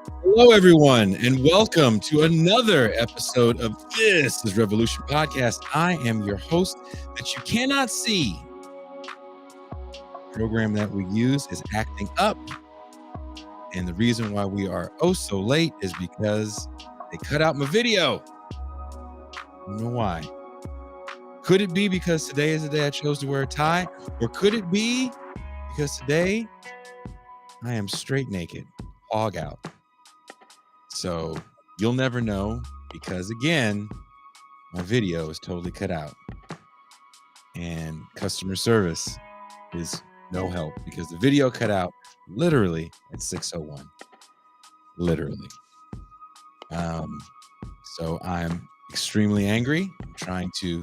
Hello, everyone, and welcome to another episode of This is Revolution Podcast. I am your host that you cannot see. The program that we use is Acting Up, and the reason why we are so late is because they cut out my video. I don't know why. Could it be because today is the day I chose to wear a tie, or could it be because today I am straight naked, hog out? So you'll never know because, again, my video is totally cut out. And customer service is no help because the video cut out literally at 6:01. Literally. So I'm extremely angry. I'm trying to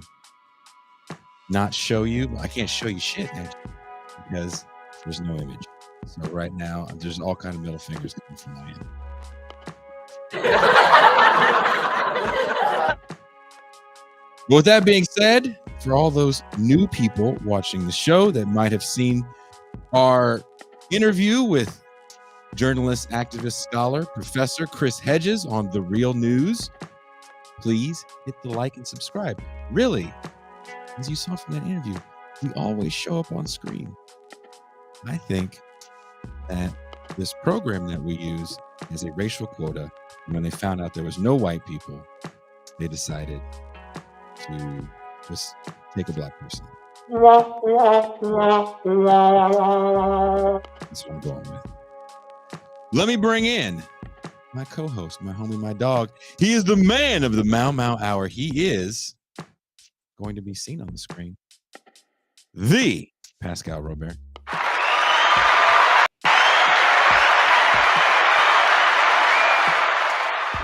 not show you. I can't show you shit actually, because there's no image. So right now, there's all kind of middle fingers coming from my end. With that being said, for all those new people watching the show that might have seen our interview with journalist, activist, scholar, Professor Chris Hedges on The Real News, please hit the like and subscribe. Really, as you saw from that interview, we always show up on screen. I think that this program that we use is a racial quota. And when they found out there was no white people, they decided to just take a black person. That's what I'm going with. Let me bring in my co-host, my homie, my dog. He is the man of the Mau Mau Hour. He is going to be seen on the screen. The Pascal Robert.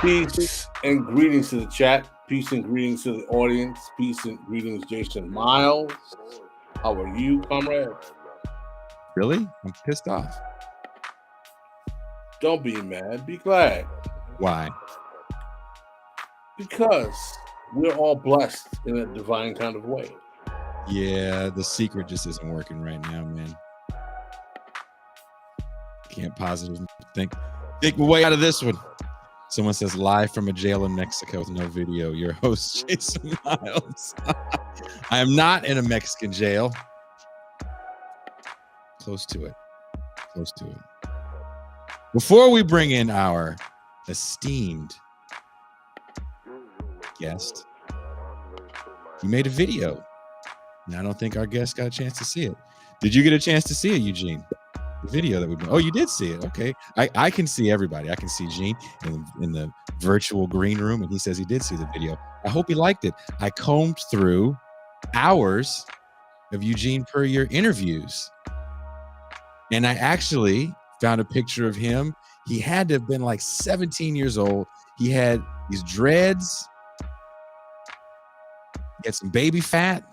Peace and greetings to the chat. Peace and greetings to the audience. Peace and greetings, Jason Miles. How are you, comrade? Really? I'm pissed off. Don't be mad. Be glad. Why? Because we're all blessed in a divine kind of way. Yeah, the secret just isn't working right now, man. Can't positively think my way out of this one. Someone says, live from a jail in Mexico with no video. Your host, Jason Miles. I am not in a Mexican jail. Close to it. Close to it. Before we bring in our esteemed guest, you made a video. Now, I don't think our guest got a chance to see it. Did you get a chance to see it, Eugene? The video that we've been. Oh, you did see it. Okay. I can see everybody. I can see Gene in the virtual green room, and he says he did see the video. I hope he liked it. I combed through hours of Eugene Puryear interviews, and I actually found a picture of him. He had to have been like 17 years old. He had these dreads. He had some baby fat.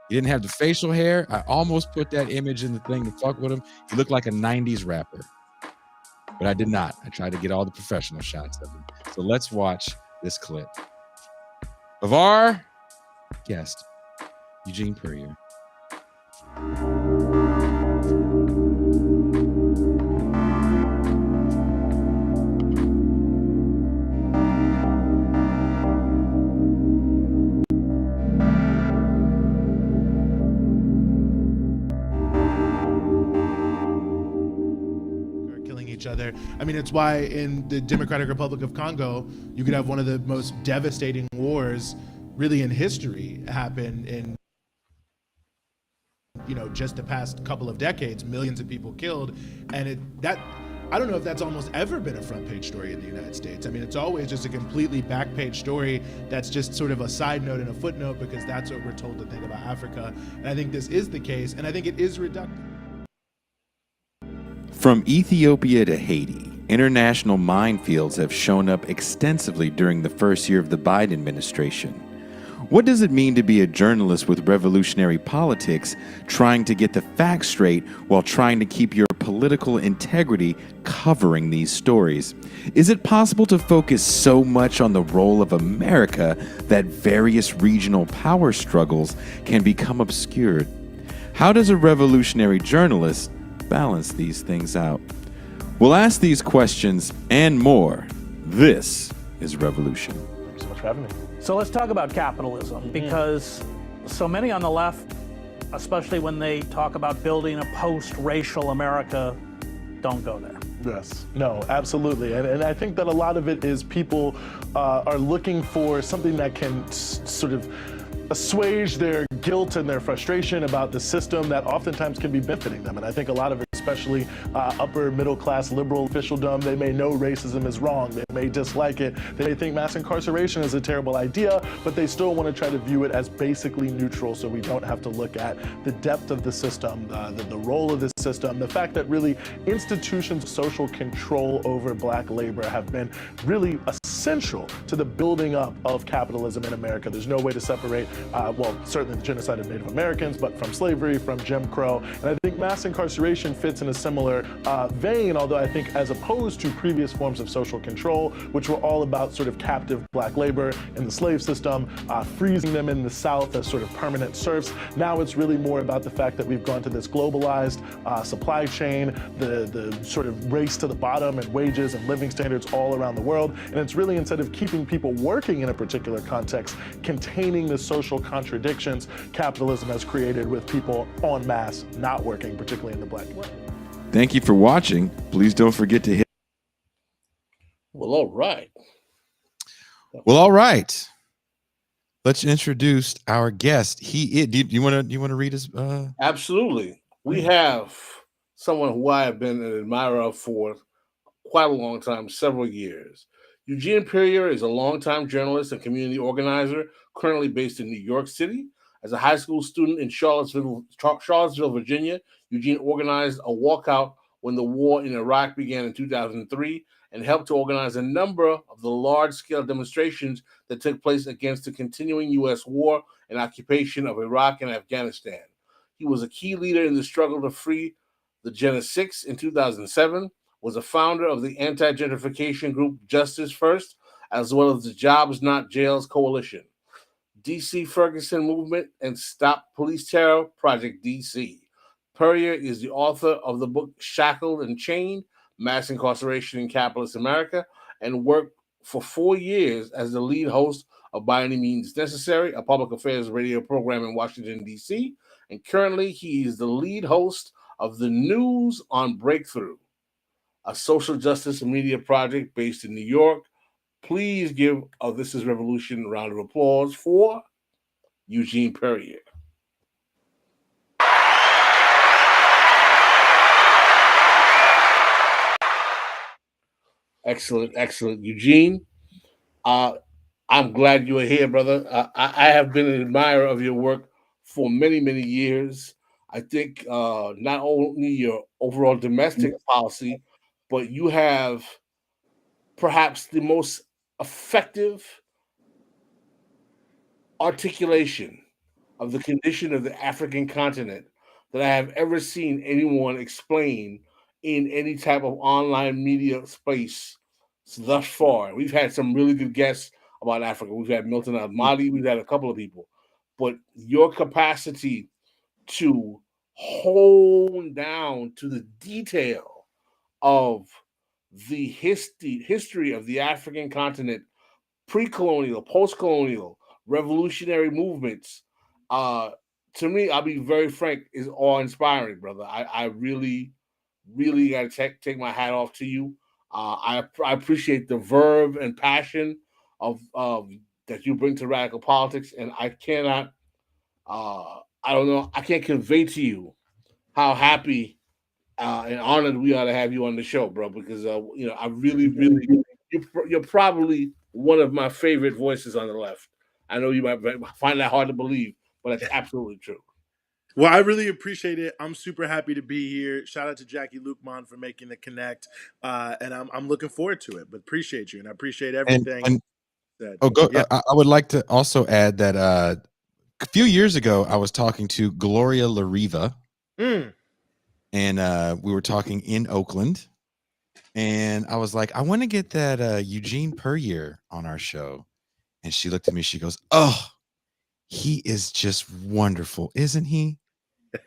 He didn't have the facial hair. I almost put that image in the thing to fuck with him. He looked like a 90s rapper, but I did not. I tried to get all the professional shots of him. So let's watch this clip of our guest, Eugene Puryear. Other. I mean, it's why in the Democratic Republic of Congo, you could have one of the most devastating wars really in history happen in, just the past couple of decades, millions of people killed. And I don't know if that's almost ever been a front page story in the United States. I mean, it's always just a completely back page story that's just sort of a side note and a footnote because that's what we're told to think about Africa. And I think this is the case, and I think it is reductive. From Ethiopia to Haiti, international minefields have shown up extensively during the first year of the Biden administration. What does it mean to be a journalist with revolutionary politics, trying to get the facts straight while trying to keep your political integrity covering these stories? Is it possible to focus so much on the role of America that various regional power struggles can become obscured? How does a revolutionary journalist balance these things out? We'll ask these questions and more. This is Revolution. Thanks so much for having me. So let's talk about capitalism, because so many on the left, especially when they talk about building a post-racial America, don't go there. Yes, no, absolutely. And I think that a lot of it is people are looking for something that can sort of assuage their guilt and their frustration about the system that oftentimes can be benefiting them. And I think a lot of it, especially upper middle class liberal officialdom, they may know racism is wrong. They may dislike it. They may think mass incarceration is a terrible idea, but they still want to try to view it as basically neutral, so we don't have to look at the depth of the system, the role of the system, the fact that really institutions of social control over black labor have been really essential to the building up of capitalism in America. There's no way to separate, well, certainly the genocide of Native Americans, but from slavery, from Jim Crow. And I think mass incarceration fits in a similar vein, although I think as opposed to previous forms of social control, which were all about sort of captive black labor in the slave system, freezing them in the South as sort of permanent serfs. Now it's really more about the fact that we've gone to this globalized supply chain, the sort of race to the bottom and wages and living standards all around the world. And it's really, instead of keeping people working in a particular context, containing the social contradictions capitalism has created with people en masse not working, particularly in the black community. Thank you for watching. Please don't forget to hit. Well, all right. Well, all right. Let's introduce our guest. Do you want to read his? Absolutely. We have someone who I have been an admirer of for quite a long time, several years. Eugene Puryear is a longtime journalist and community organizer, currently based in New York City. As a high school student in Charlottesville, Virginia, Eugene organized a walkout when the war in Iraq began in 2003 and helped to organize a number of the large-scale demonstrations that took place against the continuing U.S. war and occupation of Iraq and Afghanistan. He was a key leader in the struggle to free the Jena Six in 2007, was a founder of the anti-gentrification group Justice First, as well as the Jobs Not Jails Coalition, D.C. Ferguson Movement, and Stop Police Terror, Project-D.C. Puryear is the author of the book Shackled and Chained, Mass Incarceration in Capitalist America, and worked for 4 years as the lead host of By Any Means Necessary, a public affairs radio program in Washington, D.C., and currently he is the lead host of The News on Breakthrough, a social justice media project based in New York. Please give This is Revolution a round of applause for Eugene Puryear. Excellent, excellent. Eugene, I'm glad you are here, brother. I have been an admirer of your work for many, many years. I think not only your overall domestic policy, but you have perhaps the most effective articulation of the condition of the African continent that I have ever seen anyone explain in any type of online media space thus far. We've had some really good guests about Africa. We've had Milton Ahmadi, we've had a couple of people, but your capacity to hone down to the detail of the history of the African continent, pre-colonial, post-colonial, revolutionary movements, to me, I'll be very frank, is awe-inspiring, brother. I really, really got to take my hat off to you. I appreciate the verve and passion of that you bring to radical politics, and I cannot, I can't convey to you how happy and honored we are to have you on the show, bro. Because I really, really, you're probably one of my favorite voices on the left. I know you might find that hard to believe, but that's absolutely true. Well, I really appreciate it. I'm super happy to be here. Shout out to Jackie Lukman for making the connect, and I'm looking forward to it. But appreciate you, and I appreciate everything. Yeah. I would like to also add that a few years ago, I was talking to Gloria LaRiva, and we were talking in Oakland, and I was like, I want to get that Eugene Puryear on our show, and she looked at me. She goes, "Oh, he is just wonderful, isn't he?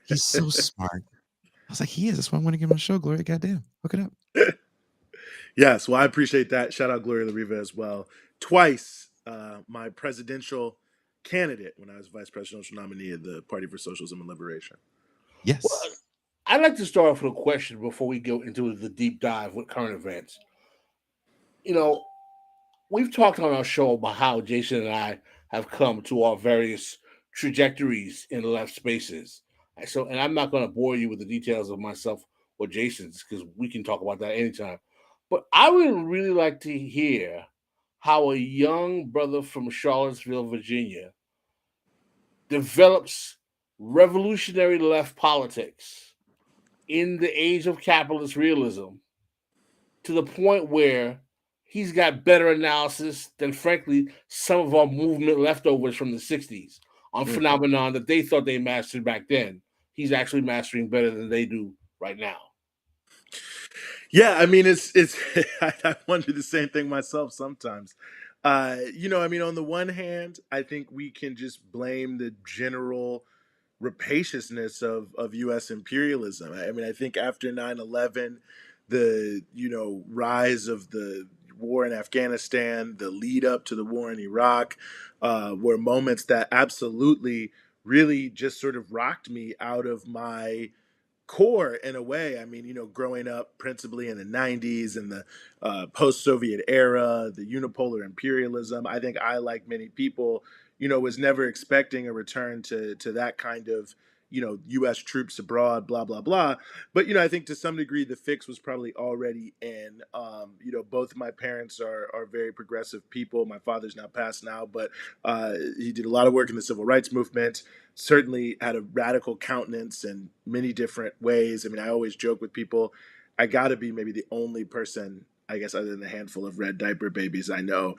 He's so smart." I was like, "He is. That's why I want to get him on the show, Gloria. Goddamn, hook it up." Yes, well, I appreciate that. Shout out Gloria LaRiva as well. Twice, my presidential candidate when I was vice presidential nominee of the Party for Socialism and Liberation. Well, Yes. I'd like to start off with a question before we go into the deep dive with current events. You know, we've talked on our show about how Jason and I have come to our various trajectories in left spaces. And I'm not going to bore you with the details of myself or Jason's because we can talk about that anytime. But I would really like to hear how a young brother from Charlottesville, Virginia, develops revolutionary left politics in the age of capitalist realism to the point where he's got better analysis than, frankly, some of our movement leftovers from the 60s on phenomenon that they thought they mastered back then. He's actually mastering better than they do right now. Yeah, I mean, it's I wonder the same thing myself sometimes. I mean, on the one hand, I think we can just blame the general rapaciousness of U.S. imperialism. I mean, I think after 9/11, the rise of the war in Afghanistan, the lead up to the war in Iraq, were moments that absolutely really just sort of rocked me out of my core in a way. I mean, growing up principally in the 90s and the post-Soviet era, the unipolar imperialism, I think I, like many people, was never expecting a return to that kind of, U.S. troops abroad, blah, blah, blah. But, I think to some degree the fix was probably already in. Both of my parents are very progressive people. My father's now passed now, but he did a lot of work in the civil rights movement, certainly had a radical countenance in many different ways. I mean, I always joke with people, I got to be maybe the only person, I guess, other than a handful of red diaper babies I know,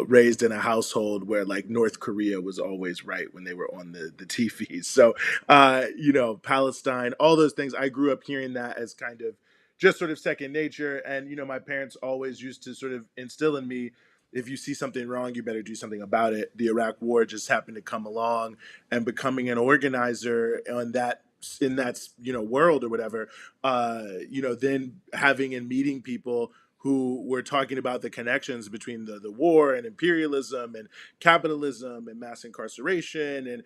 raised in a household where like North Korea was always right when they were on the TV. So, Palestine, all those things, I grew up hearing that as kind of just sort of second nature. And, my parents always used to sort of instill in me, if you see something wrong, you better do something about it. The Iraq War just happened to come along, and becoming an organizer on that in that world or whatever, then having and meeting people who were talking about the connections between the war and imperialism and capitalism and mass incarceration, and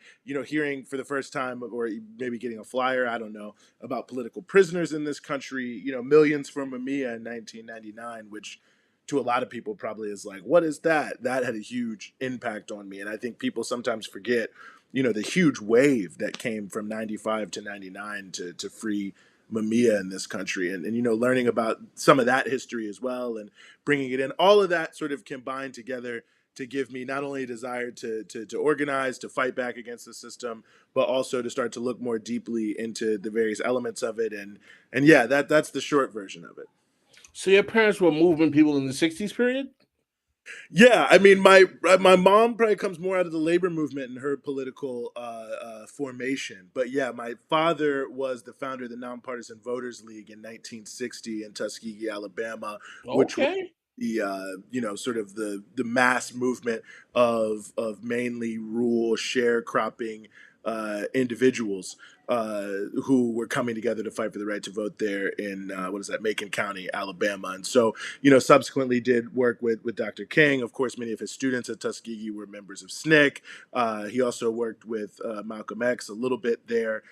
hearing for the first time, or maybe getting a flyer, I don't know, about political prisoners in this country, millions from Mamiya in 1999, which to a lot of people probably is like, what is that? That had a huge impact on me. And I think people sometimes forget, the huge wave that came from 95 to 99 to free Mamiya in this country, and learning about some of that history as well, and bringing it in, all of that sort of combined together to give me not only a desire to organize, to fight back against the system, but also to start to look more deeply into the various elements of it. And yeah, that's the short version of it. So your parents were movement people in the 60s period? Yeah, I mean, my mom probably comes more out of the labor movement in her political formation, but yeah, my father was the founder of the Nonpartisan Voters League in 1960 in Tuskegee, Alabama, which was Okay. the sort of the mass movement of mainly rural sharecropping individuals who were coming together to fight for the right to vote there in Macon County, Alabama. And so, subsequently did work with Dr. King. Of course, many of his students at Tuskegee were members of SNCC. He also worked with Malcolm X a little bit there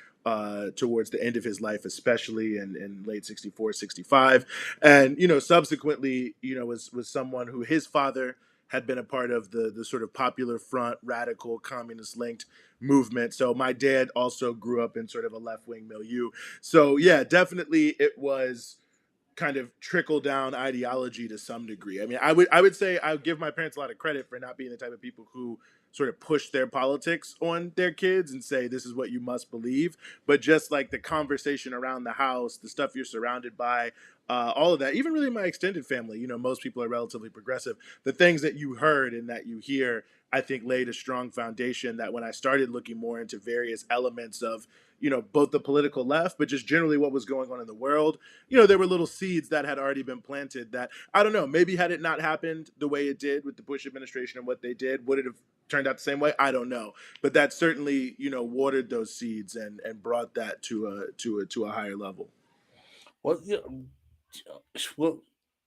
towards the end of his life, especially in late 64, 65. And, subsequently, was someone who his father had been a part of the sort of Popular Front, radical, communist linked movement. So my dad also grew up in sort of a left wing milieu. So yeah, definitely it was kind of trickle down ideology to some degree. I mean, I would say I would give my parents a lot of credit for not being the type of people who sort of push their politics on their kids and say this is what you must believe, but just like the conversation around the house, the stuff you're surrounded by, all of that, even really my extended family, most people are relatively progressive. The things that you heard and that you hear, I think laid a strong foundation that when I started looking more into various elements of, both the political left, but just generally what was going on in the world, there were little seeds that had already been planted that, I don't know, maybe had it not happened the way it did with the Bush administration and what they did, would it have turned out the same way? I don't know. But that certainly, watered those seeds and brought that to a higher level. Well, well,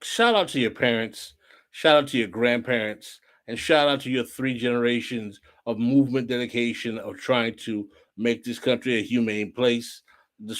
shout out to your parents, shout out to your grandparents, and shout out to your 3 generations of movement dedication of trying to make this country a humane place.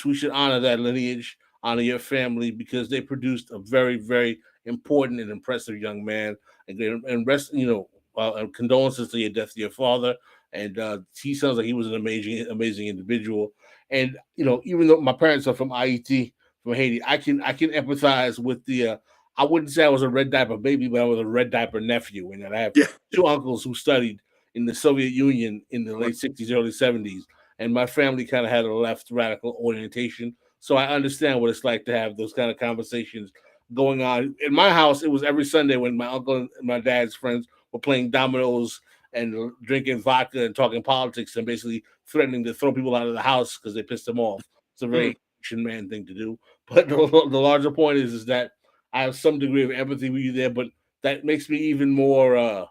We should honor that lineage, honor your family because they produced a very, very important and impressive young man. And rest, and condolences to your death to your father. And he sounds like he was an amazing, amazing individual. And even though my parents are from IET, from Haiti, I can empathize with the I wouldn't say I was a red diaper baby, but I was a red diaper nephew. And I have Yeah. 2 uncles who studied in the Soviet Union in the late 60s, early 70s. And my family kind of had a left radical orientation. So I understand what it's like to have those kind of conversations going on. In my house, it was every Sunday when my uncle and my dad's friends were playing dominoes and drinking vodka and talking politics and basically threatening to throw people out of the house because they pissed them off. It's a very Asian man thing to do. But the larger point is that I have some degree of empathy with you there, but that makes me even more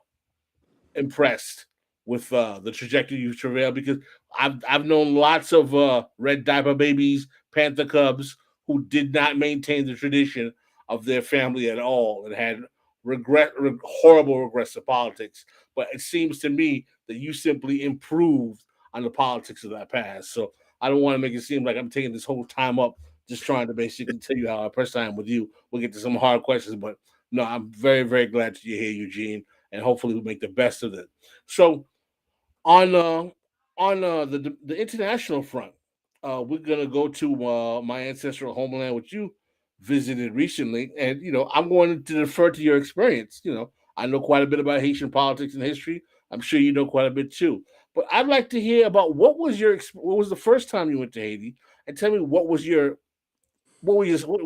impressed with the trajectory you've travailed because I've known lots of red diaper babies, Panther Cubs who did not maintain the tradition of their family at all and had horrible regrets to politics. But it seems to me that you simply improved on the politics of that past. So I don't want to make it seem like I'm taking this whole time up just trying to basically tell you how impressed I am with you. We'll get to some hard questions, but no, I'm very, very glad you're here, Eugene, and hopefully we make the best of it. So on the international front, we're gonna go to my ancestral homeland, which you visited recently, and I'm going to defer to your experience. I know quite a bit about Haitian politics and history. I'm sure you know quite a bit too. But I'd like to hear about what was the first time you went to Haiti, and tell me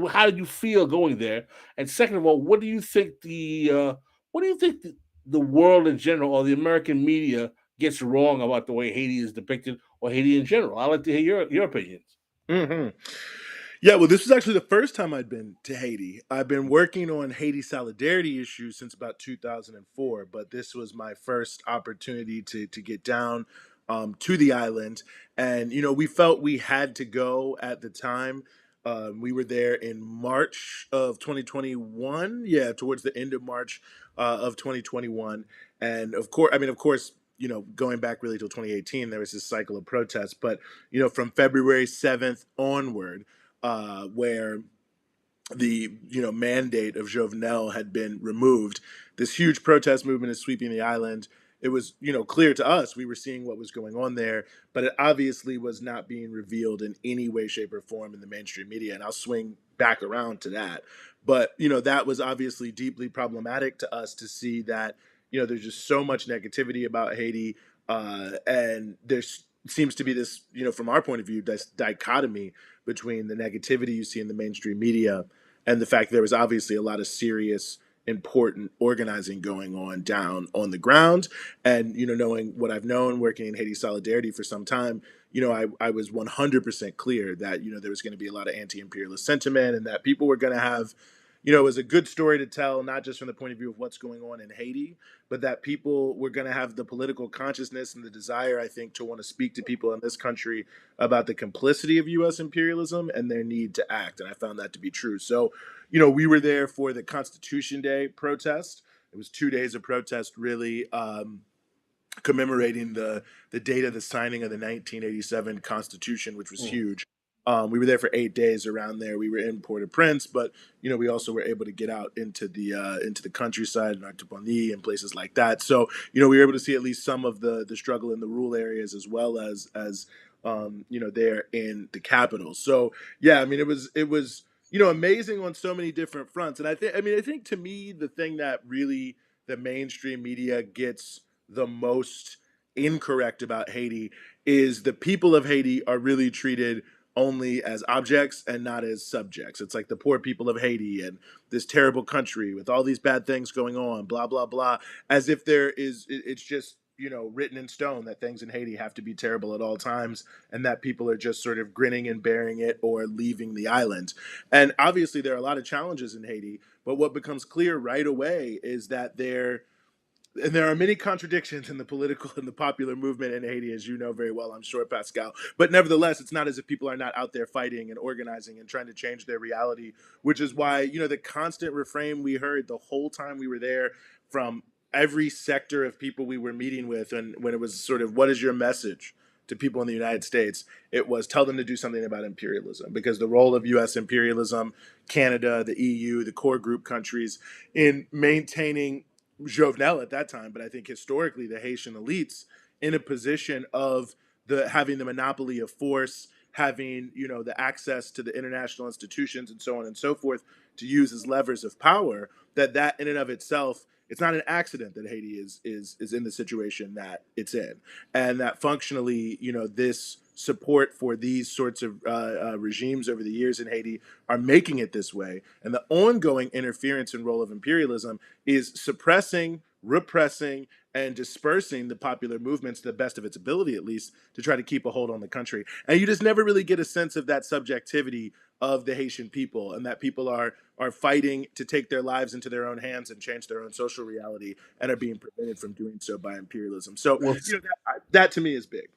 how did you feel going there? And second of all, what do you think the world in general or the American media gets wrong about the way Haiti is depicted or Haiti in general? I'd like to hear your opinions. hmm Yeah, well, this was actually the first time I'd been to Haiti. I've been working on Haiti solidarity issues since about 2004, but this was my first opportunity to get down to the island. And, we felt we had to go at the time. We were there in March of 2021. Yeah, towards the end of March of 2021. And of course, going back really till 2018, there was this cycle of protests. But, from February 7th onward, where the mandate of Jovenel had been removed. This huge protest movement is sweeping the island. It was clear to us we were seeing what was going on there, but it obviously was not being revealed in any way, shape, or form in the mainstream media. And I'll swing back around to that. But that was obviously deeply problematic to us to see that there's just so much negativity about Haiti, and there's seems to be this from our point of view this dichotomy between the negativity you see in the mainstream media and the fact there was obviously a lot of serious, important organizing going on down on the ground. And, knowing what I've known working in Haiti Solidarity for some time, I was 100% clear that, there was going to be a lot of anti-imperialist sentiment and that people were going to have, it was a good story to tell, not just from the point of view of what's going on in Haiti, but that people were going to have the political consciousness and the desire, I think, to want to speak to people in this country about the complicity of U.S. imperialism and their need to act. And I found that to be true. So, we were there for the Constitution Day protest. It was 2 days of protest, really commemorating the date of the signing of the 1987 Constitution, which was huge. We were there for 8 days around there. We were in Port-au-Prince, but we also were able to get out into the countryside and Artibonite and places like that. So we were able to see at least some of the struggle in the rural areas as well as there in the capital. So yeah, I mean it was amazing on so many different fronts. And I think to me the thing that really the mainstream media gets the most incorrect about Haiti is the people of Haiti are really treated only as objects and not as subjects. It's like the poor people of Haiti and this terrible country with all these bad things going on, blah, blah, blah, as if it's just, written in stone that things in Haiti have to be terrible at all times and that people are just sort of grinning and bearing it or leaving the island. And obviously there are a lot of challenges in Haiti, but what becomes clear right away is that and there are many contradictions in the political and the popular movement in Haiti, as you know very well, I'm sure, Pascal. But nevertheless, it's not as if people are not out there fighting and organizing and trying to change their reality, which is why, the constant refrain we heard the whole time we were there from every sector of people we were meeting with, and when it was sort of, what is your message to people in the United States, it was tell them to do something about imperialism, because the role of U.S. imperialism, Canada, the EU, the core group countries in maintaining Jovenel at that time, but I think historically the Haitian elites in a position of having the monopoly of force, having the access to the international institutions and so on and so forth to use as levers of power. That in and of itself, it's not an accident that Haiti is in the situation that it's in, and that functionally, this support for these sorts of regimes over the years in Haiti are making it this way, and the ongoing interference and role of imperialism is suppressing, repressing, and dispersing the popular movements to the best of its ability, at least, to try to keep a hold on the country. And you just never really get a sense of that subjectivity of the Haitian people, and that people are fighting to take their lives into their own hands and change their own social reality, and are being prevented from doing so by imperialism. So, Well, that to me is big.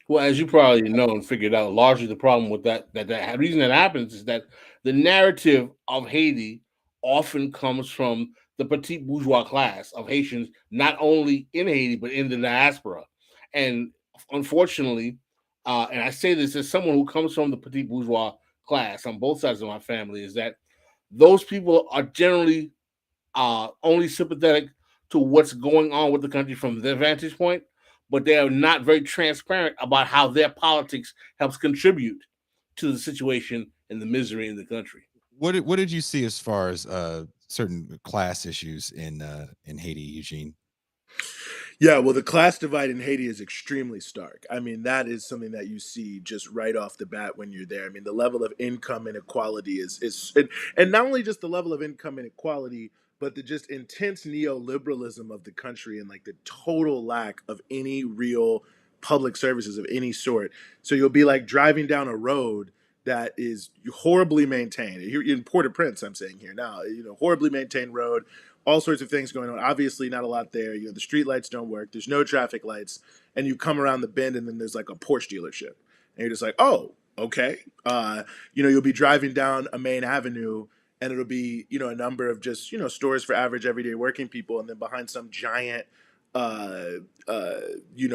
Well, as you probably know and figured out, largely the problem with that reason that happens is that the narrative of Haiti often comes from the petite bourgeois class of Haitians, not only in Haiti but in the diaspora. And unfortunately, and I say this as someone who comes from the petite bourgeois class on both sides of my family, is that those people are generally only sympathetic to what's going on with the country from their vantage point, but they are not very transparent about how their politics helps contribute to the situation and the misery in the country. What did you see as far as certain class issues in Haiti, Eugene? Yeah, well, the class divide in Haiti is extremely stark. I mean, that is something that you see just right off the bat when you're there. I mean, the level of income inequality is and not only just the level of income inequality, but the just intense neoliberalism of the country, and like the total lack of any real public services of any sort. So you'll be like driving down a road that is horribly maintained. Here in Port-au-Prince, I'm saying here now, horribly maintained road, all sorts of things going on. Obviously, not a lot there. The street lights don't work. There's no traffic lights, and you come around the bend, and then there's like a Porsche dealership, and you're just like, oh, okay. You'll be driving down a main avenue, and it'll be a number of just stores for average everyday working people, and then behind some giant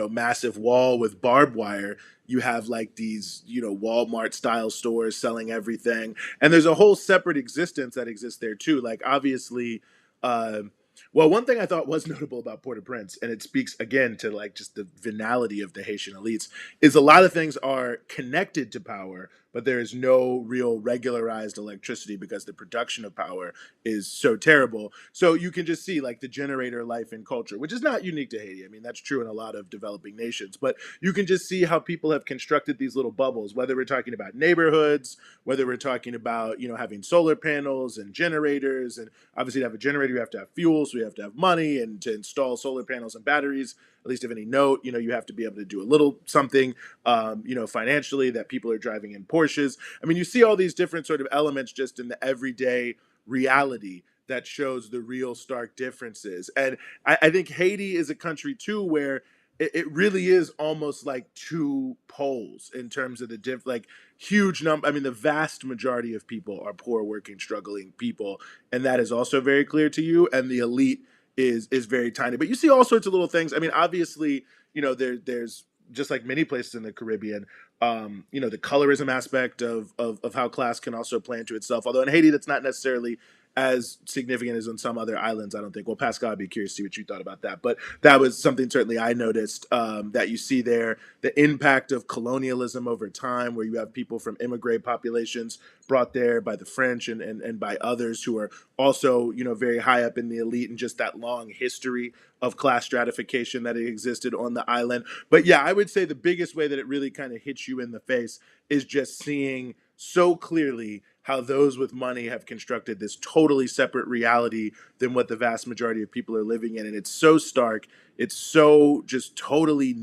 massive wall with barbed wire, you have like these Walmart style stores selling everything, and there's a whole separate existence that exists there too. Like, obviously, well, one thing I thought was notable about Port-au-Prince, and it speaks again to like just the venality of the Haitian elites, is a lot of things are connected to power, but there is no real regularized electricity because the production of power is so terrible. So you can just see like the generator life and culture, which is not unique to Haiti. I mean, that's true in a lot of developing nations, but you can just see how people have constructed these little bubbles, whether we're talking about neighborhoods, whether we're talking about, having solar panels and generators. And obviously to have a generator, you have to have fuel, so you have to have money, and to install solar panels and batteries, at least of any note, you have to be able to do a little something, financially, that people are driving in Porsches. I mean, you see all these different sort of elements just in the everyday reality that shows the real stark differences. And I think Haiti is a country too where it really is almost like two poles in terms of the like huge number. I mean, the vast majority of people are poor, working, struggling people, and that is also very clear to you. And the elite is very tiny. But you see all sorts of little things. I mean, obviously, there's just like many places in the Caribbean, the colorism aspect of how class can also play into itself. Although in Haiti, that's not necessarily as significant as on some other islands, I don't think. Well, Pascal, I'd be curious to see what you thought about that. But that was something certainly I noticed, that you see there, the impact of colonialism over time, where you have people from immigrant populations brought there by the French and by others who are also, very high up in the elite, and just that long history of class stratification that existed on the island. But yeah, I would say the biggest way that it really kind of hits you in the face is just seeing so clearly how those with money have constructed this totally separate reality than what the vast majority of people are living in. And it's so stark. It's so just totally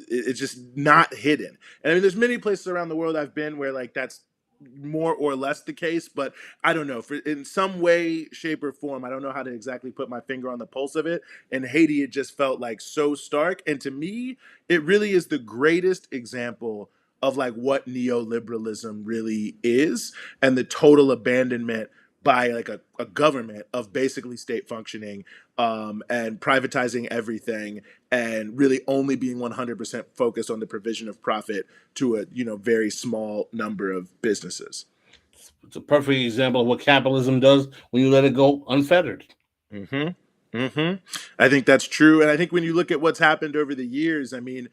it's just not hidden. And I mean, there's many places around the world I've been where like that's more or less the case, but I don't know. In some way, shape, or form, I don't know how to exactly put my finger on the pulse of it. In Haiti, it just felt like so stark. And to me, it really is the greatest example of like what neoliberalism really is, and the total abandonment by like a government of basically state functioning, and privatizing everything, and really only being 100% focused on the provision of profit to a very small number of businesses. It's a perfect example of what capitalism does when you let it go unfettered. I think that's true, and I think when you look at what's happened over the years, I mean,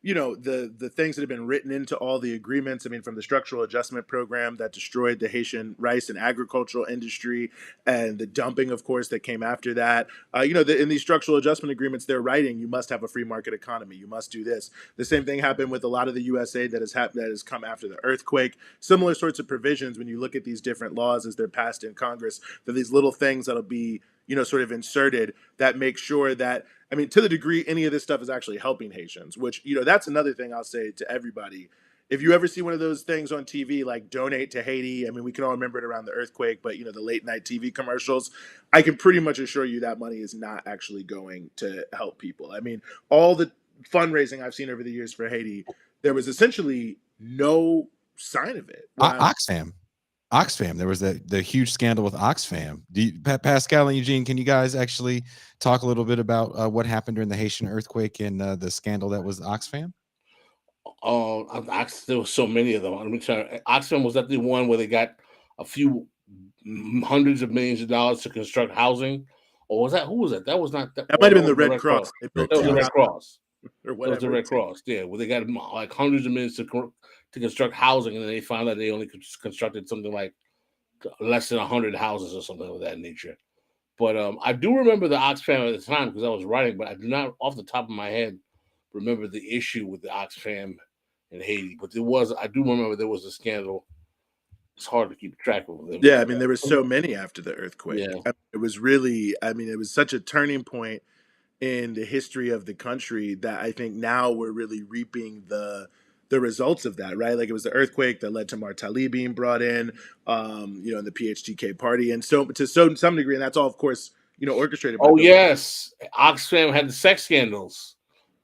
the things that have been written into all the agreements. I mean, from the structural adjustment program that destroyed the Haitian rice and agricultural industry, and the dumping, of course, that came after that. In these structural adjustment agreements, they're writing you must have a free market economy. You must do this. The same thing happened with a lot of the USA that has come after the earthquake. Similar sorts of provisions. When you look at these different laws as they're passed in Congress, that these little things that'll be sort of inserted that make sure that, I mean, to the degree any of this stuff is actually helping Haitians, which, that's another thing I'll say to everybody. If you ever see one of those things on TV, like donate to Haiti, I mean, we can all remember it around the earthquake, but, the late night TV commercials, I can pretty much assure you that money is not actually going to help people. I mean, all the fundraising I've seen over the years for Haiti, there was essentially no sign of it. Oxfam. There was the huge scandal with Oxfam. Pascal and Eugene, can you guys actually talk a little bit about what happened during the Haitian earthquake and the scandal that was Oxfam? There were so many of them. Let me tell you, Oxfam was that the one where they got a few hundreds of millions of dollars to construct housing, or was that, who was that? That was not that. That might have been the Red Cross. That was the Red Cross, or whatever. That was the Red Cross. Yeah, where they got like hundreds of millions to construct housing, and then they found out they only constructed something like less than 100 houses or something of that nature. But I do remember the Oxfam at the time because I was writing, but I do not, off the top of my head, remember the issue with the Oxfam in Haiti. But I do remember there was a scandal. It's hard to keep track of them. Yeah, I mean, there were so many after the earthquake. Yeah. It was really, it was such a turning point in the history of the country that I think now we're really reaping the results of that, right? Like, it was the earthquake that led to Martali being brought in, and the PHTK party, and so to some degree, and that's all, of course, orchestrated by yes, Oxfam had the sex scandals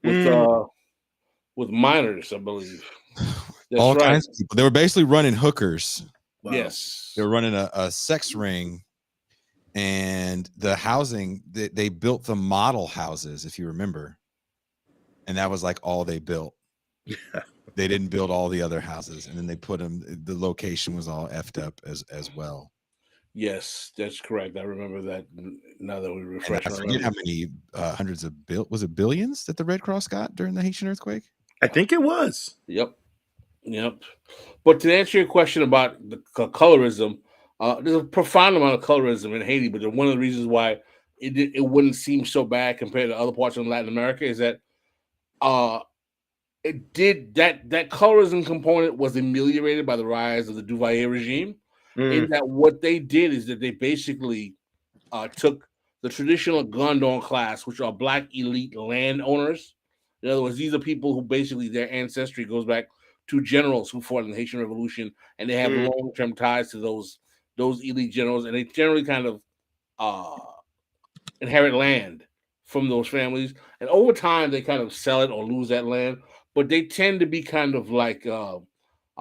with minors, I believe. That's all right. kinds of people. They were basically running hookers. Wow. Yes, they were running a sex ring, and the housing they built the model houses, if you remember, and that was like all they built. Yeah. They didn't build all the other houses, and then they put them. The location was all effed up as well. Yes, that's correct. I remember that. Now that we refresh, I forget how many hundreds of was it billions that the Red Cross got during the Haitian earthquake? I think it was. Yep. But to answer your question about the colorism, there's a profound amount of colorism in Haiti. But one of the reasons why it wouldn't seem so bad compared to other parts of Latin America is that it did that colorism component was ameliorated by the rise of the Duvalier regime. In that what they did is that they basically took the traditional Gondon class, which are black elite landowners. In other words, these are people who basically their ancestry goes back to generals who fought in the Haitian Revolution, and they have long-term ties to those elite generals, and they generally kind of inherit land from those families, and over time they kind of sell it or lose that land, but they tend to be kind of like a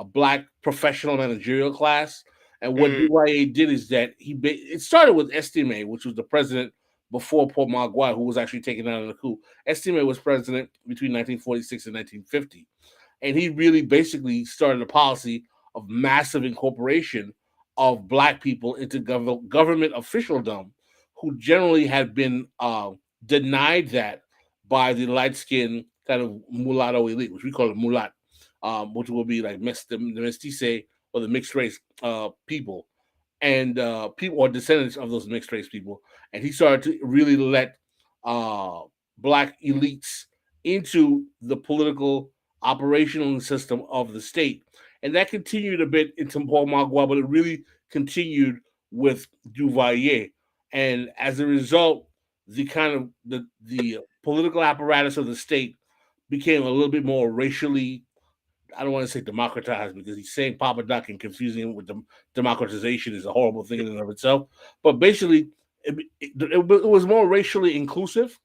black professional managerial class. And what Duvalier did is that it started with Estime, which was the president before Paul Magua, who was actually taken out in the coup. Estime was president between 1946 and 1950. And he really basically started a policy of massive incorporation of black people into government officialdom, who generally had been denied that by the light-skinned kind of mulatto elite, which we call it mulat, which will be like the mestize or the mixed race people, and people or descendants of those mixed race people. And he started to really let black elites into the political operational system of the state. And that continued a bit into Paul Magua, but it really continued with Duvalier. And as a result, the kind of the political apparatus of the state became a little bit more racially I don't want to say democratized because he's saying Papa Doc and confusing him with democratization is a horrible thing in and of itself. But basically, it was more racially inclusive.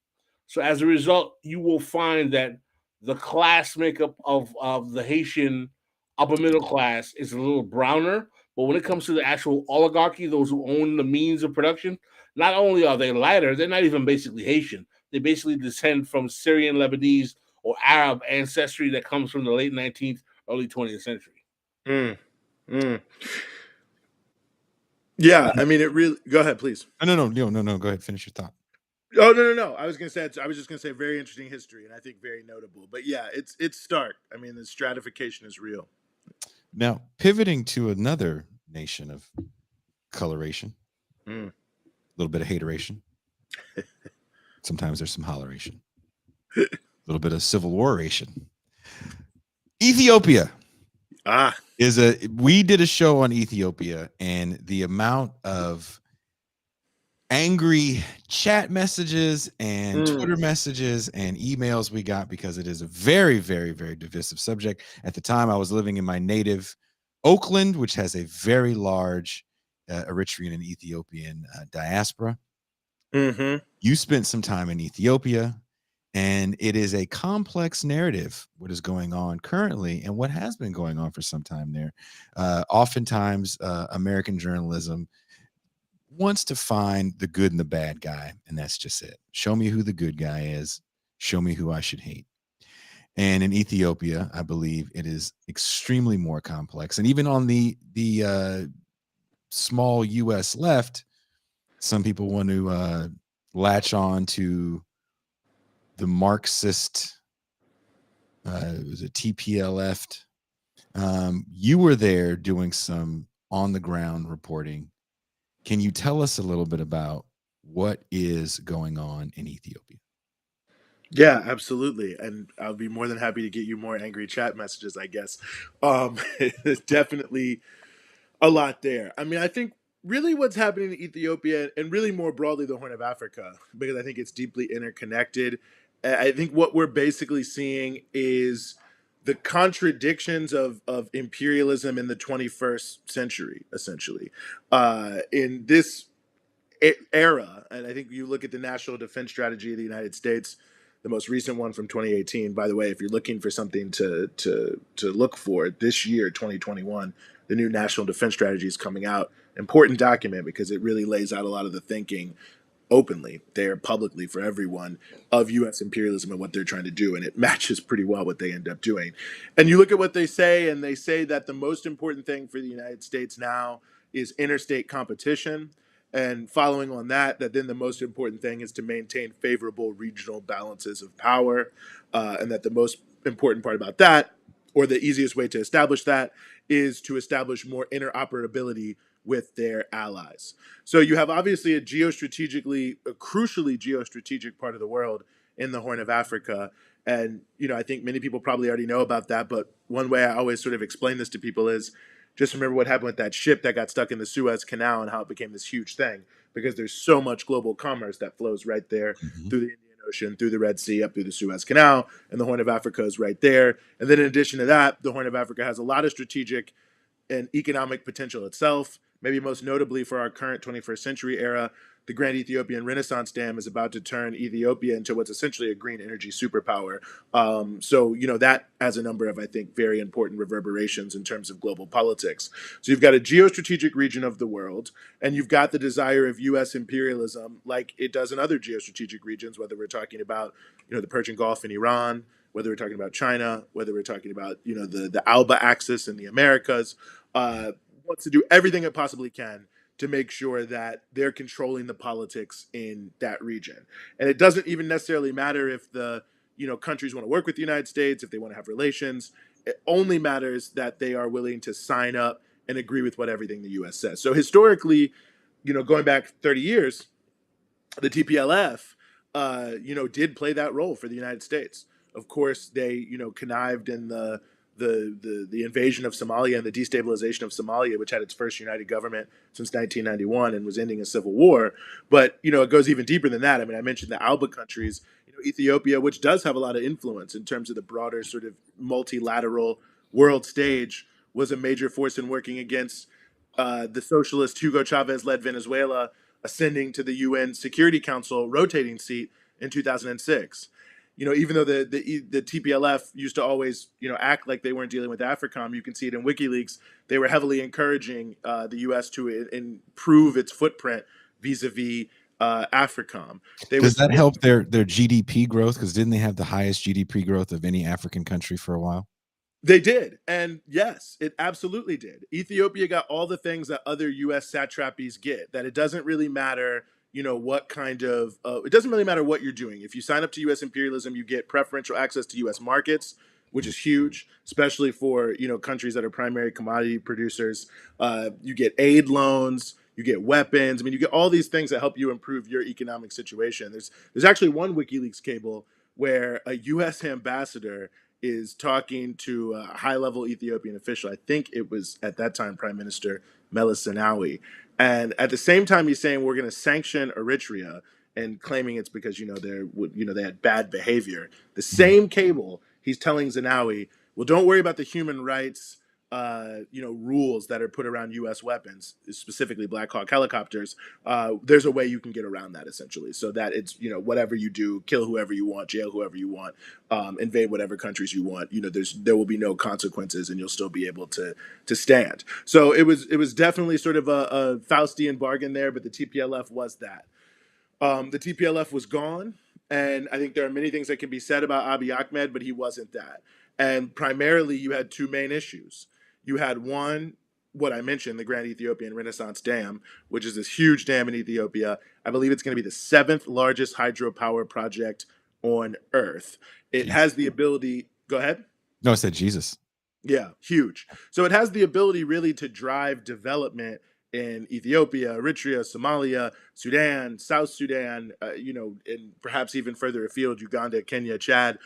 So as a result, you will find that the class makeup of the Haitian upper middle class is a little browner. But when it comes to the actual oligarchy, those who own the means of production, not only are they lighter, they're not even basically Haitian. They basically descend from Syrian, Lebanese, or Arab ancestry that comes from the late 19th, early 20th century. Mm, mm. Yeah, I mean, it really. Go ahead, please. No. Go ahead. Finish your thought. Oh, no. I was just gonna say very interesting history, and I think very notable. But yeah, it's stark. I mean, the stratification is real. Now, pivoting to another nation of coloration, a little bit of hateration. Sometimes there's some holleration. A little bit of civil waration. Ethiopia we did a show on Ethiopia, and the amount of angry chat messages and Twitter messages and emails we got, because it is a very, very, very divisive subject. At the time, I was living in my native Oakland, which has a very large Eritrean and Ethiopian diaspora. You spent some time in Ethiopia, and it is a complex narrative, what is going on currently and what has been going on for some time there. Oftentimes, American journalism wants to find the good and the bad guy, and that's just it. Show me who the good guy is. Show me who I should hate. And in Ethiopia, I believe it is extremely more complex. And even on the small U.S. left, some people want to latch on to the Marxist, was it TPLF? You were there doing some on-the-ground reporting. Can you tell us a little bit about what is going on in Ethiopia? Yeah, absolutely. And I'll be more than happy to get you more angry chat messages, I guess. There's definitely a lot there. I mean, I think really what's happening in Ethiopia, and really more broadly the Horn of Africa, because I think it's deeply interconnected. I think what we're basically seeing is the contradictions of imperialism in the 21st century, essentially. In this era, and I think you look at the National Defense Strategy of the United States, the most recent one from 2018. By the way, if you're looking for something to look for this year, 2021, the new National Defense Strategy is coming out. Important document because it really lays out a lot of the thinking openly there publicly for everyone of U.S. imperialism and what they're trying to do, and it matches pretty well what they end up doing. And you look at what they say, and they say that the most important thing for the United States now is interstate competition, and following on that then the most important thing is to maintain favorable regional balances of power, and that the most important part about that, or the easiest way to establish that, is to establish more interoperability with their allies. So you have obviously a crucially geostrategic part of the world in the Horn of Africa. And, I think many people probably already know about that. But one way I always sort of explain this to people is just remember what happened with that ship that got stuck in the Suez Canal and how it became this huge thing, because there's so much global commerce that flows right there through the Indian Ocean, through the Red Sea, up through the Suez Canal, and the Horn of Africa is right there. And then in addition to that, the Horn of Africa has a lot of strategic and economic potential itself. Maybe most notably for our current 21st century era, the Grand Ethiopian Renaissance Dam is about to turn Ethiopia into what's essentially a green energy superpower. So that has a number of, I think, very important reverberations in terms of global politics. So you've got a geostrategic region of the world, and you've got the desire of U.S. imperialism, like it does in other geostrategic regions, whether we're talking about, the Persian Gulf in Iran, whether we're talking about China, whether we're talking about, the Alba axis in the Americas. Wants to do everything it possibly can to make sure that they're controlling the politics in that region. And it doesn't even necessarily matter if the countries want to work with the United States, if they want to have relations. It only matters that they are willing to sign up and agree with what everything the U.S. says. So historically, going back 30 years, the TPLF, did play that role for the United States. Of course, they, connived in the invasion of Somalia and the destabilization of Somalia, which had its first united government since 1991 and was ending a civil war. But, it goes even deeper than that. I mean, I mentioned the Alba countries, Ethiopia, which does have a lot of influence in terms of the broader sort of multilateral world stage was a major force in working against the socialist Hugo Chavez-led Venezuela ascending to the UN Security Council rotating seat in 2006. Even though the TPLF used to always, act like they weren't dealing with AFRICOM, you can see it in WikiLeaks. They were heavily encouraging the U.S. to improve its footprint vis-a-vis AFRICOM. Does that help their GDP growth? Because didn't they have the highest GDP growth of any African country for a while? They did. And yes, it absolutely did. Ethiopia got all the things that other U.S. satrapies get, that it doesn't really matter, what kind of, it doesn't really matter what you're doing. If you sign up to U.S. imperialism, you get preferential access to U.S. markets, which is huge, especially for, countries that are primary commodity producers. You get aid loans, you get weapons. I mean, you get all these things that help you improve your economic situation. There's actually one WikiLeaks cable where a U.S. ambassador is talking to a high-level Ethiopian official. I think it was at that time Prime Minister Meles Zenawi, and at the same time he's saying we're going to sanction Eritrea and claiming it's because they had bad behavior. The same cable he's telling Zenawi, well, don't worry about the human rights rules that are put around U.S. weapons, specifically Black Hawk helicopters. There's a way you can get around that, essentially, so that it's, whatever you do, kill whoever you want, jail whoever you want, invade whatever countries you want. There will be no consequences, and you'll still be able to stand. So it was definitely sort of a Faustian bargain there, but the TPLF was that. The TPLF was gone, and I think there are many things that can be said about Abiy Ahmed, but he wasn't that. And primarily, you had two main issues. You had one, what I mentioned, the Grand Ethiopian Renaissance Dam, which is this huge dam in Ethiopia. I believe it's going to be the 7th largest hydropower project on Earth. It has the ability. Go ahead. No, I said Jesus. Yeah, huge. So it has the ability really to drive development in Ethiopia, Eritrea, Somalia, Sudan, South Sudan, and perhaps even further afield, Uganda, Kenya, Chad.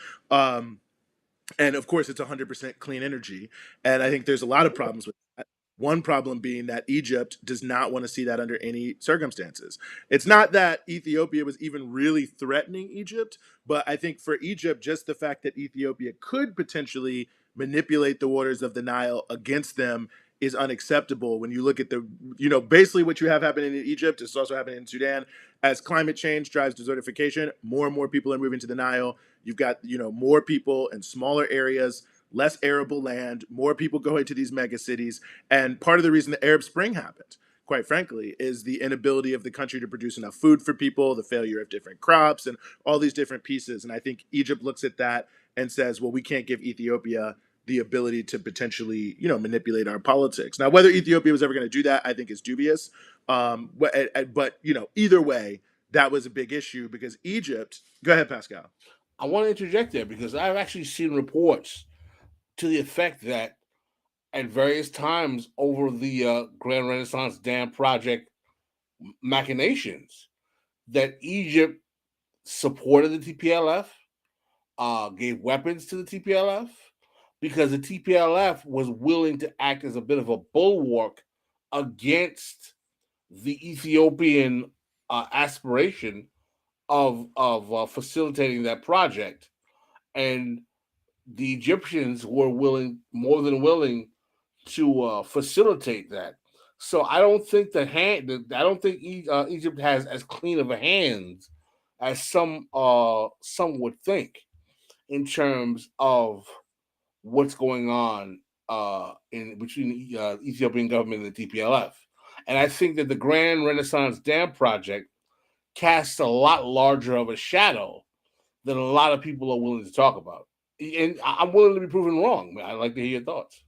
And of course, it's 100% clean energy. And I think there's a lot of problems with that. One problem being that Egypt does not want to see that under any circumstances. It's not that Ethiopia was even really threatening Egypt, but I think for Egypt, just the fact that Ethiopia could potentially manipulate the waters of the Nile against them is unacceptable. When you look at basically what you have happening in Egypt is also happening in Sudan. As climate change drives desertification, more and more people are moving to the Nile. You've got, more people in smaller areas, less arable land, more people going to these mega cities. And part of the reason the Arab Spring happened, quite frankly, is the inability of the country to produce enough food for people, the failure of different crops, and all these different pieces. And I think Egypt looks at that and says, well, we can't give Ethiopia the ability to potentially, manipulate our politics. Now, whether Ethiopia was ever going to do that, I think is dubious. But either way, that was a big issue because Egypt. Go ahead, Pascal. I want to interject there because I've actually seen reports to the effect that at various times over the Grand Renaissance Dam project machinations, that Egypt supported the TPLF, gave weapons to the TPLF, because the TPLF was willing to act as a bit of a bulwark against the Ethiopian aspiration of facilitating that project. And the Egyptians were more than willing to facilitate that. So I don't think Egypt has as clean of a hands as some would think in terms of what's going on in between the Ethiopian government and the TPLF. And I think that the Grand Renaissance Dam project casts a lot larger of a shadow than a lot of people are willing to talk about. And I'm willing to be proven wrong. I'd like to hear your thoughts.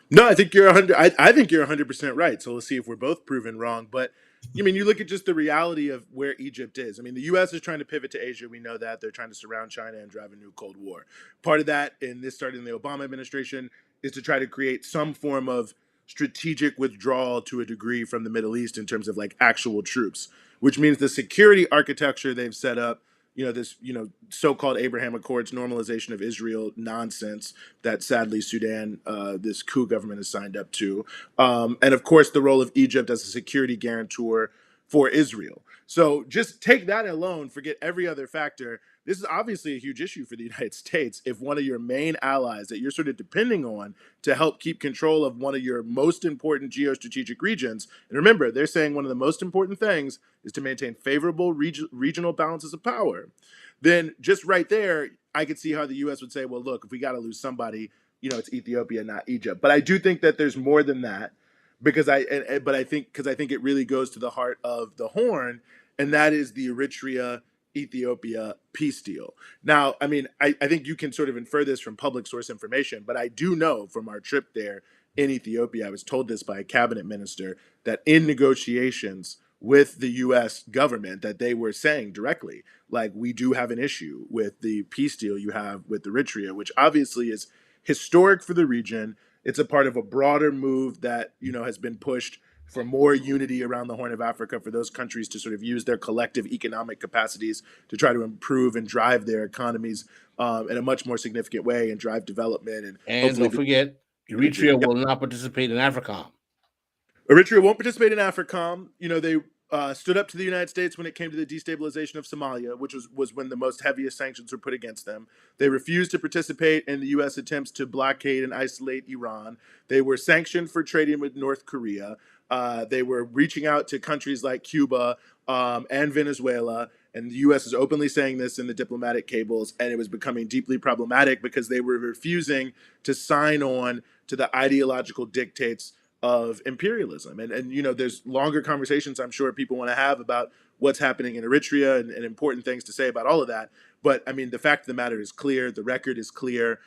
No, I think you're 100. I think you're 100% right. So let's see if we're both proven wrong. But you look at just the reality of where Egypt is. I mean, the U.S. is trying to pivot to Asia. We know that they're trying to surround China and drive a new Cold War. Part of that, and this started in the Obama administration, is to try to create some form of strategic withdrawal to a degree from the Middle East in terms of like actual troops, which means the security architecture they've set up. This, so-called Abraham Accords normalization of Israel nonsense that sadly Sudan, this coup government has signed up to. And of course, the role of Egypt as a security guarantor for Israel. So just take that alone, forget every other factor. This is obviously a huge issue for the United States if one of your main allies that you're sort of depending on to help keep control of one of your most important geostrategic regions. And remember, they're saying one of the most important things is to maintain favorable regional balances of power. Then just right there, I could see how the U.S. would say, well, look, if we got to lose somebody, it's Ethiopia, not Egypt. But I do think that there's more than that, because I think it really goes to the heart of the Horn, and that is the Eritrea Ethiopia peace deal. Now, I mean, I think you can sort of infer this from public source information, but I do know from our trip there in Ethiopia, I was told this by a cabinet minister, that in negotiations with the U.S. government, that they were saying directly, like, we do have an issue with the peace deal you have with Eritrea, which obviously is historic for the region. It's a part of a broader move that, has been pushed for more unity around the Horn of Africa, for those countries to sort of use their collective economic capacities to try to improve and drive their economies in a much more significant way and drive development. And don't forget, Eritrea will not participate in AFRICOM. Eritrea won't participate in AFRICOM. They stood up to the United States when it came to the destabilization of Somalia, which was when the most heaviest sanctions were put against them. They refused to participate in the U.S. attempts to blockade and isolate Iran. They were sanctioned for trading with North Korea. They were reaching out to countries like Cuba and Venezuela. And the U.S. is openly saying this in the diplomatic cables, and it was becoming deeply problematic because they were refusing to sign on to the ideological dictates of imperialism. And there's longer conversations I'm sure people want to have about what's happening in Eritrea and important things to say about all of that. But I mean, the fact of the matter is clear. The record is clear,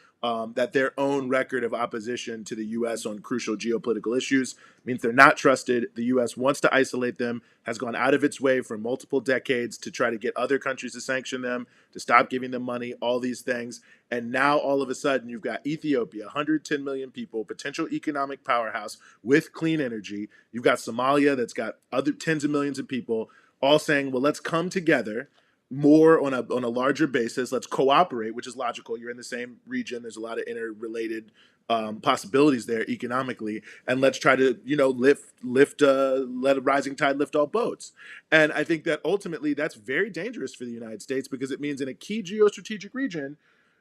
that their own record of opposition to the U.S. on crucial geopolitical issues means they're not trusted. The U.S. wants to isolate them, has gone out of its way for multiple decades to try to get other countries to sanction them, to stop giving them money, all these things. And now all of a sudden you've got Ethiopia, 110 million people, potential economic powerhouse with clean energy. You've got Somalia that's got other tens of millions of people all saying, well, let's come together more on a larger basis. Let's cooperate, which is logical. You're in the same region. There's a lot of interrelated possibilities there economically, and let's try to let a rising tide lift all boats. And I think that ultimately that's very dangerous for the United States, because it means in a key geostrategic region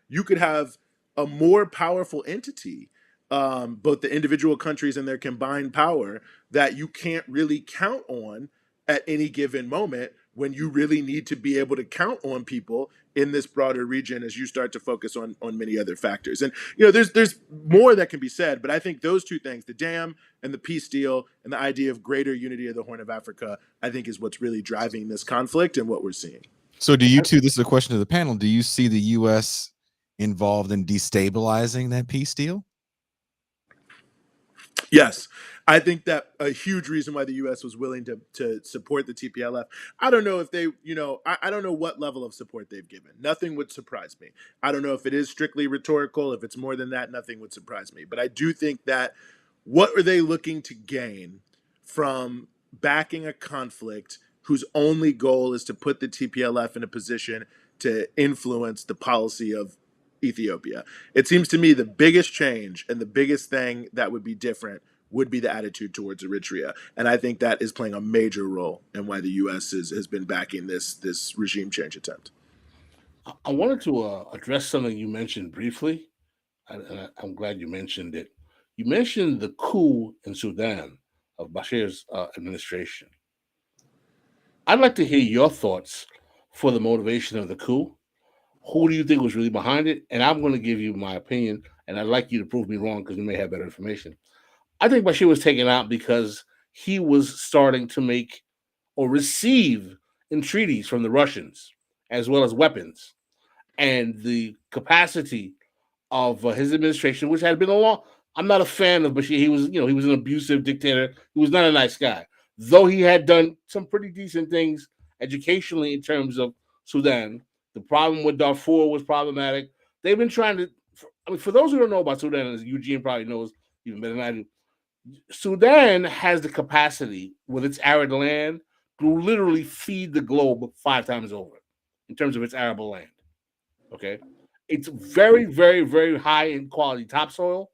you could have a more powerful entity, both the individual countries and their combined power, that you can't really count on at any given moment, when you really need to be able to count on people in this broader region as you start to focus on many other factors. And there's more that can be said, but I think those two things, the dam and the peace deal and the idea of greater unity of the Horn of Africa, I think is what's really driving this conflict and what we're seeing. So do you two, this is a question to the panel, do you see the U.S. involved in destabilizing that peace deal? Yes. I think that a huge reason why the U.S. was willing to support the TPLF, I don't know if they, I don't know what level of support they've given. Nothing would surprise me. I don't know if it is strictly rhetorical. If it's more than that, nothing would surprise me. But I do think that, what are they looking to gain from backing a conflict whose only goal is to put the TPLF in a position to influence the policy of Ethiopia? It seems to me the biggest change and the biggest thing that would be different would be the attitude towards Eritrea. And I think that is playing a major role in why the U.S. has been backing this regime change attempt. I wanted to address something you mentioned briefly, and I'm glad you mentioned it. You mentioned the coup in Sudan of Bashir's administration. I'd like to hear your thoughts for the motivation of the coup. Who do you think was really behind it? And I'm going to give you my opinion, and I'd like you to prove me wrong because you may have better information. I think Bashir was taken out because he was starting to make or receive entreaties from the Russians, as well as weapons, and the capacity of his administration, which had been a long. I'm not a fan of Bashir. He was an abusive dictator. He was not a nice guy, though he had done some pretty decent things educationally in terms of Sudan. The problem with Darfur was problematic. They've been trying to. For those who don't know about Sudan, as Eugene probably knows even better than I do, Sudan has the capacity with its arid land to literally feed the globe 5 times over in terms of its arable land. Okay. It's very, very, very high in quality topsoil.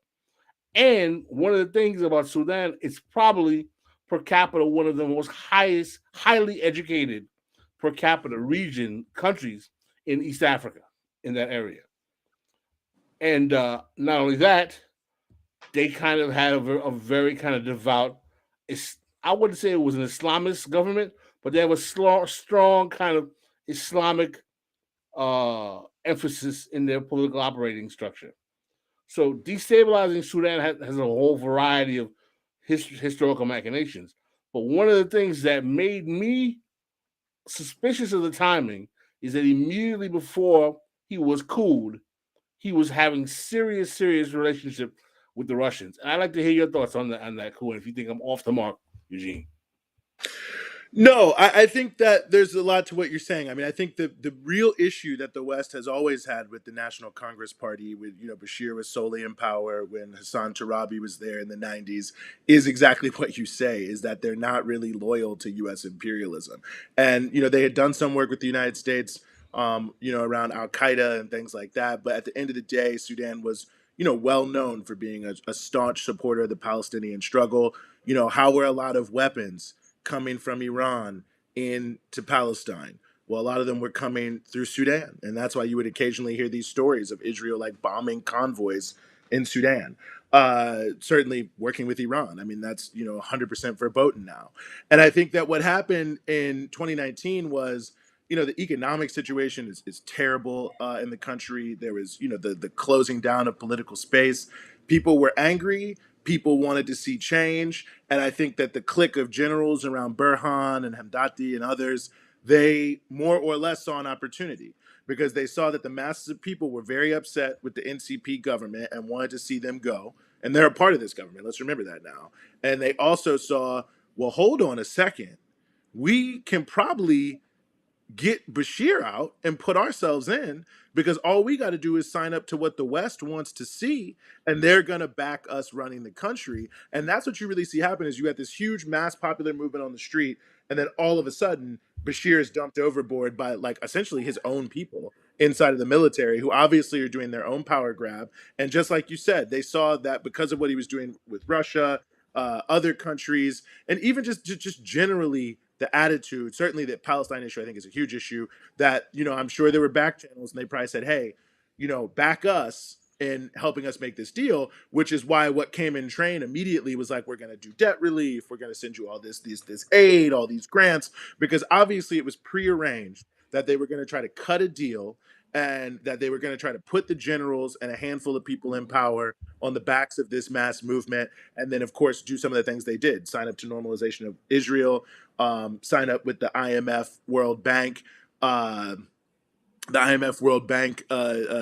And one of the things about Sudan, it's probably per capita one of the most highly educated per capita countries in East Africa, in that area. And not only that, they kind of had a very kind of devout, I wouldn't say it was an Islamist government, but they have a strong kind of Islamic emphasis in their political operating structure. So destabilizing Sudan has a whole variety of historical machinations. But one of the things that made me suspicious of the timing is that immediately before he was cooled, he was having serious relationship with the Russians. And I'd like to hear your thoughts on that coup, and if you think I'm off the mark, Eugene. No, I think that there's a lot to what you're saying. I mean, I think the real issue that the West has always had with the National Congress Party, with Bashir was solely in power when Hassan Turabi was there in the 90s, is exactly what you say, is that they're not really loyal to U.S. imperialism. And, they had done some work with the United States, around Al-Qaeda and things like that. But at the end of the day, Sudan was, well known for being a staunch supporter of the Palestinian struggle. How were a lot of weapons coming from Iran into Palestine? Well, a lot of them were coming through Sudan. And that's why you would occasionally hear these stories of Israel bombing convoys in Sudan. Certainly working with Iran. I mean, that's, 100% verboten now. And I think that what happened in 2019 was, the economic situation is terrible in the country. There was, the closing down of political space. People were angry. People wanted to see change. And I think that the clique of generals around Burhan and Hamdati and others, they more or less saw an opportunity because they saw that the masses of people were very upset with the NCP government and wanted to see them go. And they're a part of this government. Let's remember that now. And they also saw, well, hold on a second. We can probably get Bashir out and put ourselves in, because all we got to do is sign up to what the West wants to see, and they're going to back us running the country. And that's what you really see happen is you have this huge mass popular movement on the street, and then all of a sudden Bashir is dumped overboard by essentially his own people inside of the military, who obviously are doing their own power grab. And just like you said, they saw that because of what he was doing with Russia, other countries, and even just generally the attitude, certainly the Palestine issue, I think is a huge issue that, I'm sure there were back channels and they probably said, hey, back us in helping us make this deal, which is why what came in train immediately was we're going to do debt relief. We're going to send you all this aid, all these grants, because obviously it was prearranged that they were going to try to cut a deal and that they were going to try to put the generals and a handful of people in power on the backs of this mass movement. And then, of course, do some of the things they did, sign up to normalization of Israel, sign up with the IMF, World Bank,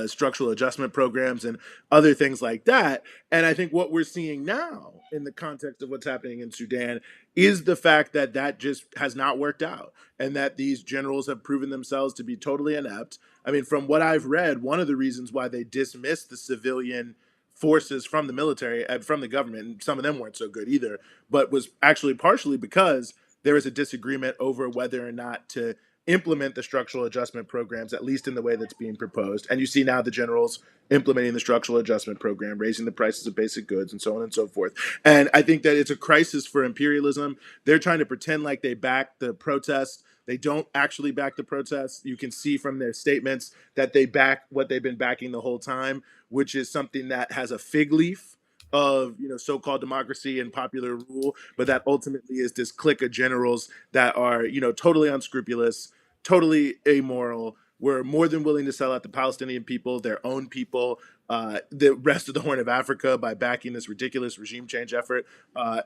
structural adjustment programs and other things like that. And I think what we're seeing now in the context of what's happening in Sudan is the fact that that just has not worked out, and that these generals have proven themselves to be totally inept. I mean, from what I've read, one of the reasons why they dismissed the civilian forces from the military and from the government, and some of them weren't so good either, but was actually partially because there is a disagreement over whether or not to implement the structural adjustment programs, at least in the way that's being proposed. And you see now the generals implementing the structural adjustment program, raising the prices of basic goods, and so on and so forth. And I think that it's a crisis for imperialism. They're trying to pretend like they back the protests. They don't actually back the protests. You can see from their statements that they back what they've been backing the whole time, which is something that has a fig leaf of so-called democracy and popular rule, but that ultimately is this clique of generals that are totally unscrupulous, totally amoral. We're more than willing to sell out the Palestinian people, their own people, the rest of the Horn of Africa by backing this ridiculous regime change effort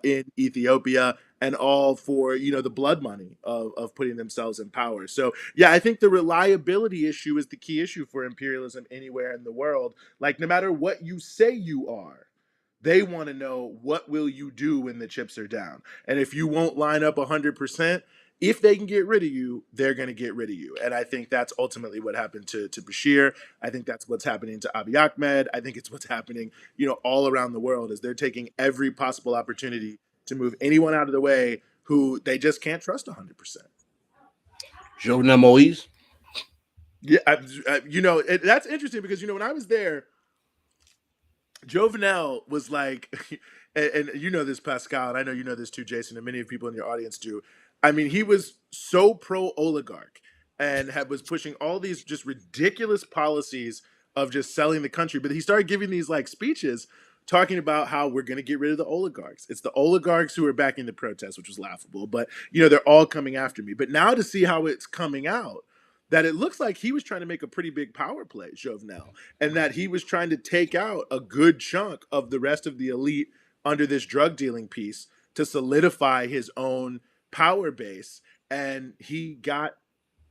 in Ethiopia, and all for the blood money of putting themselves in power. So yeah, I think the reliability issue is the key issue for imperialism anywhere in the world. No matter what you say you are, they want to know, what will you do when the chips are down? And if you won't line up 100%, if they can get rid of you, they're going to get rid of you. And I think that's ultimately what happened to Bashir. I think that's what's happening to Abiy Ahmed. I think it's what's happening, all around the world, is they're taking every possible opportunity to move anyone out of the way who they just can't trust 100%. Jovenel Moise? Yeah, that's interesting because, when I was there, Jovenel was and you know this, Pascal, and I know you know this too, Jason, and many of people in your audience do. I mean, he was so pro oligarch and was pushing all these just ridiculous policies of just selling the country. But he started giving these like speeches talking about how we're going to get rid of the oligarchs. It's the oligarchs who are backing the protests, which was laughable. But, you know, they're all coming after me. But now to see how it's coming out, that it looks like he was trying to make a pretty big power play, Jovenel, and that he was trying to take out a good chunk of the rest of the elite under this drug dealing piece to solidify his own power base. And he got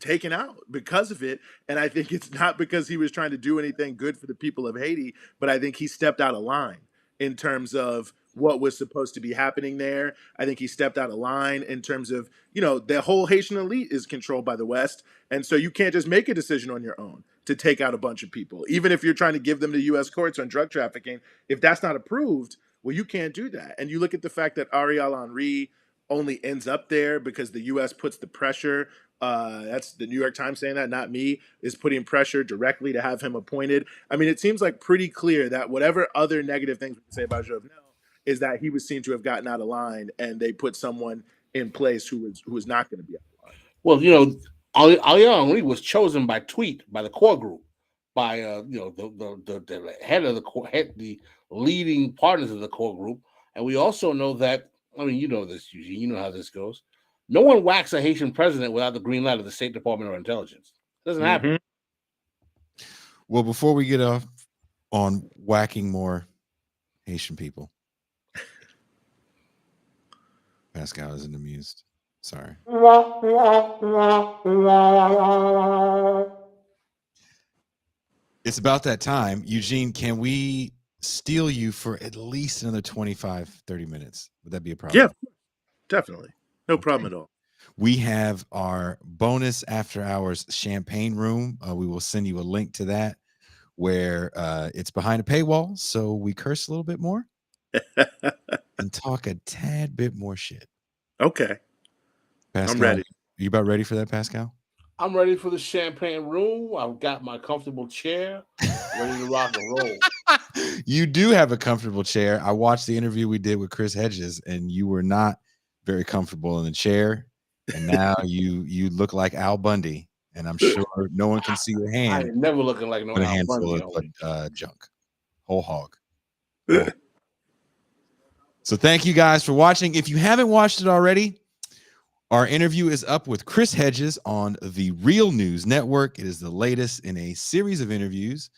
taken out because of it. And I think it's not because he was trying to do anything good for the people of Haiti, but I think he stepped out of line in terms of what was supposed to be happening there. I think he stepped out of line in terms of, you know, the whole Haitian elite is controlled by the West. And so you can't just make a decision on your own to take out a bunch of people. Even if you're trying to give them to U.S. courts on drug trafficking, if that's not approved, well, you can't do that. And you look at the fact that Ariel Henry only ends up there because the U.S. puts the pressure. That's the New York Times saying that, not me, is putting pressure directly to have him appointed. I mean, it seems like pretty clear that whatever other negative things we can say about Jovenel is that he was seen to have gotten out of line, and they put someone in place who was not going to be out of line. Well, you know, Ariel Henry was chosen by tweet by the core group, by you know, the head of the leading partners of the core group, and we also know that. I mean, you know this, Eugene. You know how this goes. No one whacks a Haitian president without the green light of the State Department or intelligence. It doesn't happen. Well, before we get off on whacking more Haitian people, Pascal isn't amused. Sorry. It's about that time. Eugene, can we steal you for at least another 25, 30 minutes? Would that be a problem? Yeah, definitely. No problem at all. We have our bonus after hours champagne room. We will send you a link to that where it's behind a paywall. So we curse a little bit more and talk a tad bit more shit. Okay. Pascal, I'm ready. Are you about ready for that, Pascal? I'm ready for the champagne room. I've got my comfortable chair, ready to rock and roll. You do have a comfortable chair. I watched the interview we did with Chris Hedges, and you were not very comfortable in the chair. And now you look like Al Bundy, and I'm sure no one can see your hand. I ain't never looking like no a Al handful Bundy. of junk, whole hog. So thank you guys for watching. If you haven't watched it already, our interview is up with Chris Hedges on the Real News Network. It is the latest in a series of interviews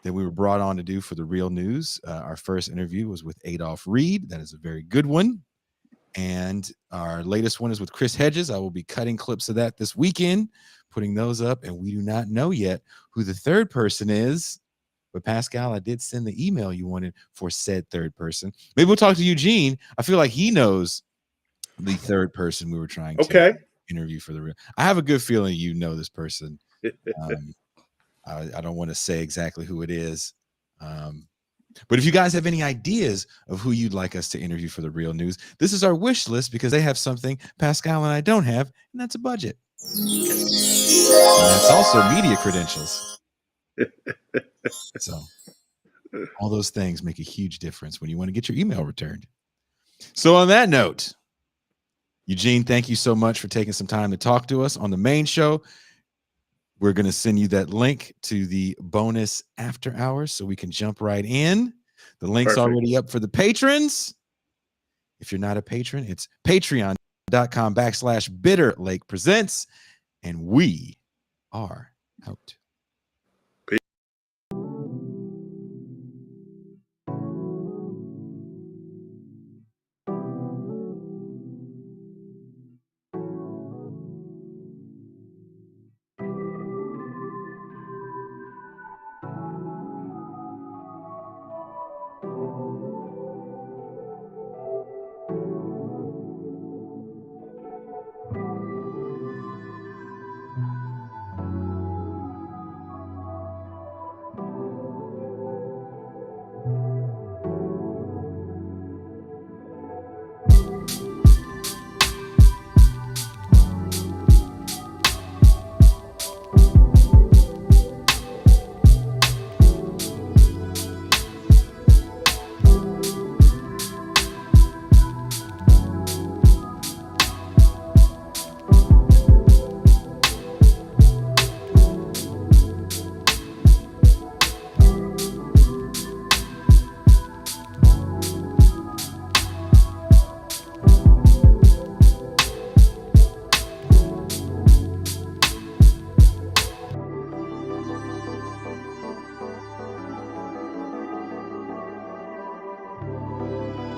that we were brought on to do for the Real News. Our first interview was with Adolph Reed. That is a very good one. And our latest one is with Chris Hedges. I will be cutting clips of that this weekend, putting those up. And we do not know yet who the third person is. But Pascal, I did send the email you wanted for said third person. Maybe we'll talk to Eugene. I feel like he knows the third person we were trying to interview for the Real. I have a good feeling you know this person. I don't want to say exactly who it is. But if you guys have any ideas of who you'd like us to interview for the Real News, this is our wish list because they have something Pascal and I don't have, and that's a budget. And that's also media credentials. So all those things make a huge difference when you want to get your email returned. So on that note, Eugene, thank you so much for taking some time to talk to us on the main show. We're going to send you that link to the bonus after hours so we can jump right in. The link's already up for the patrons. If you're not a patron, it's patreon.com/Bitter Lake Presents. And we are out.